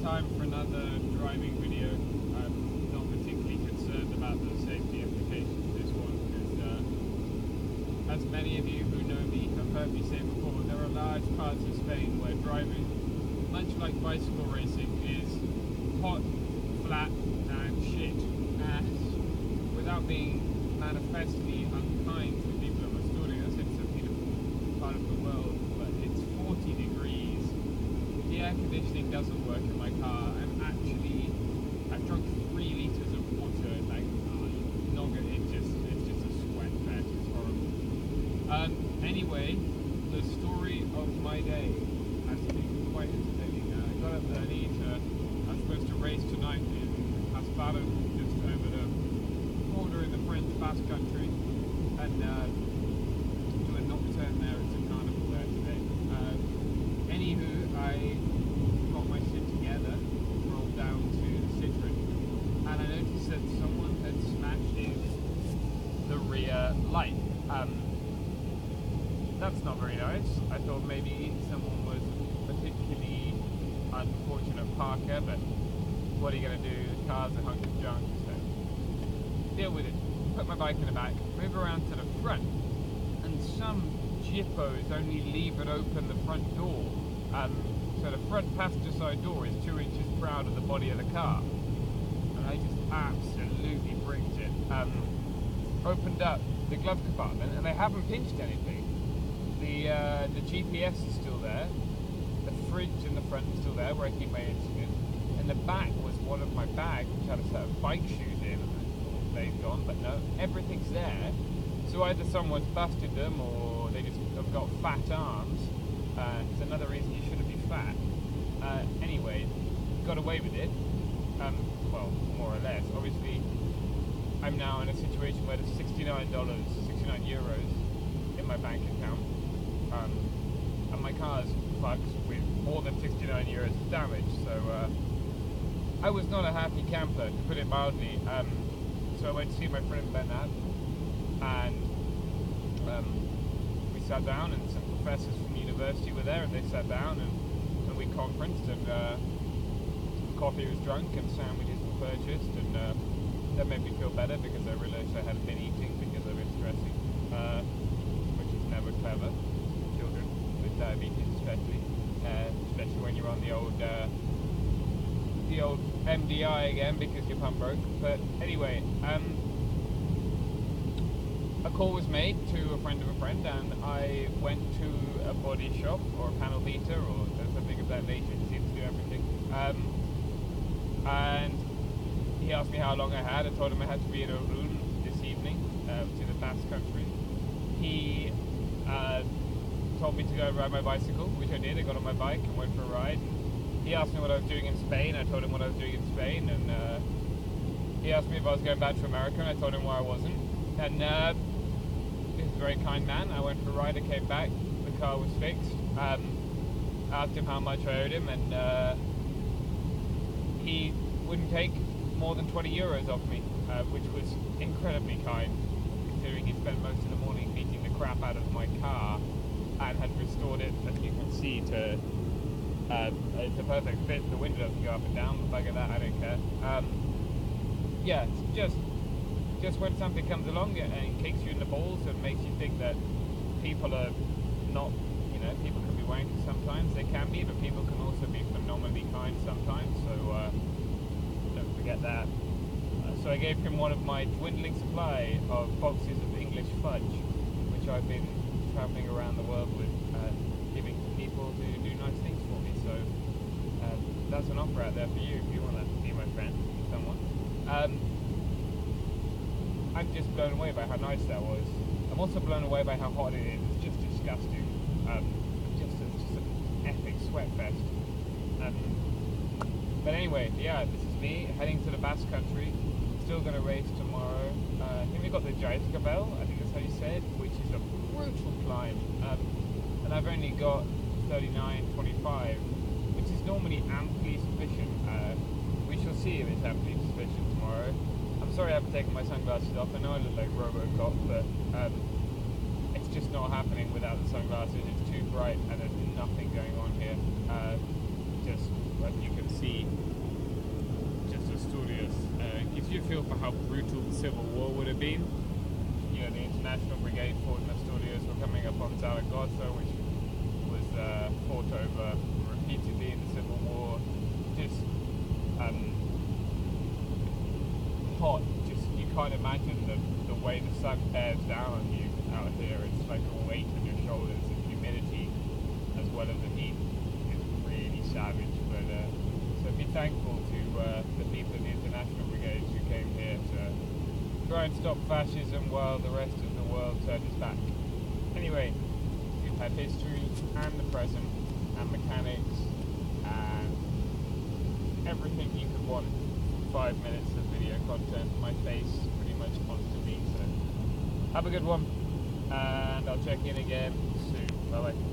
time for another driving video. I'm not particularly concerned about the safety implications of this one because, as many of you who know me have heard me say before, there are large parts of Spain where driving, much like bicycle racing, is hot, flat, and shit. Without being manifestly unkind to the people of Asturias, it's a beautiful part of the world, but it's 40 degrees. The air conditioning doesn't work in my car. I've drunk 3 litres of water. Like, it's just a sweat fest. It's horrible. Anyway, the story of my day has been quite entertaining. I got up early I'm supposed to race tonight in Asparo, just over the border in the French Basque Country, and do a nocturne there. It's a carnival there today. Anywho, I got my shit together, rolled down to the Citron, and I noticed that someone had smashed in the rear light. That's not very nice. I thought maybe someone was a particularly unfortunate parker, but what are you going to do? The car's a hunk of junk, so deal with it. Put my bike in the back, move around to the front, and some jippos only leave it open the front door. So the front passenger side door is 2 inches proud of the body of the car, and I just absolutely bricked it. Opened up the glove compartment, and they haven't pinched anything. The GPS is still there. The fridge in the front is still there, where I keep my insulin. And the back was one of my bags, which had a set of bike shoes in. They've gone, but no, everything's there. So either someone's busted them, or they just have got fat arms. It's another reason you shouldn't be fat. Anyway, got away with it. Well, more or less. Obviously, I'm now in a situation where there's €69 in my bank account. And my car's fucked with more than 69 euros of damage. So I was not a happy camper, to put it mildly. So I went to see my friend Bernard, and we sat down, and some professors from university were there, and they sat down, and we conferenced, and coffee was drunk, and sandwiches were purchased, and that made me feel better because I realised I hadn't been eating because I've been stressing, which is never clever. Children with diabetes especially when you're on the old MDI again because your pump broke. But anyway, a call was made to a friend of a friend, and I went to a body shop or a panel beater or something of that nature. It seems to do everything. And he asked me how long I had. I told him I had to be in Irun this evening, to the Basque Country. He told me to go ride my bicycle, which I did. I got on my bike and went for a ride. He asked me what I was doing in Spain. I told him what I was doing in Spain, and he asked me if I was going back to America, and I told him why I wasn't. And he was a very kind man. I went for a ride, I came back, the car was fixed. Asked him how much I owed him, and he wouldn't take more than 20 euros off me, which was incredibly kind, considering he spent most of the morning beating the crap out of my car and had restored it, as you can see, to it's a perfect fit. The window doesn't go up and down, but bugger that, I don't care. Yeah, it's just when something comes along and kicks you in the balls and makes you think that people are not, people can be wankers sometimes, they can be, but people can also be phenomenally kind sometimes, so don't forget that. So I gave him one of my dwindling supply of boxes of English fudge, which I've been travelling around the world with, giving to people who do nice things for me. So that's an offer out there for you if you want to be my friend, someone. I'm just blown away by how nice that was. I'm also blown away by how hot it is. It's just disgusting. Just an epic sweat fest. But anyway, yeah, this is me heading to the Basque Country. Still going to race tomorrow. I think we got the Jaizkabel, I think that's how you say it, which is a brutal climb. And I've only got 39.25, which is normally amply sufficient. We shall see if it's amply sufficient tomorrow. I'm sorry I haven't taken my sunglasses off. I know I look like Robocop, but it's just not happening without the sunglasses. It's too bright and there's nothing going on here. Just like you can see, you a feel for how brutal the Civil War would have been. You know, the International Brigade fought in Asturias were coming up on Zaragoza, which was fought over repeatedly in the Civil War. Just hot. Just you can't imagine the way the sun bears down on you out here. It's like a weight on your shoulders. The humidity as well as the heat is really savage. But so be thankful to the people of the International Brigade who came here to try and stop fascism while the rest of the world turned its back. Anyway, we've had history and the present and mechanics and everything you could want. 5 minutes of video content, my face pretty much constantly. So have a good one, and I'll check in again soon. Bye bye.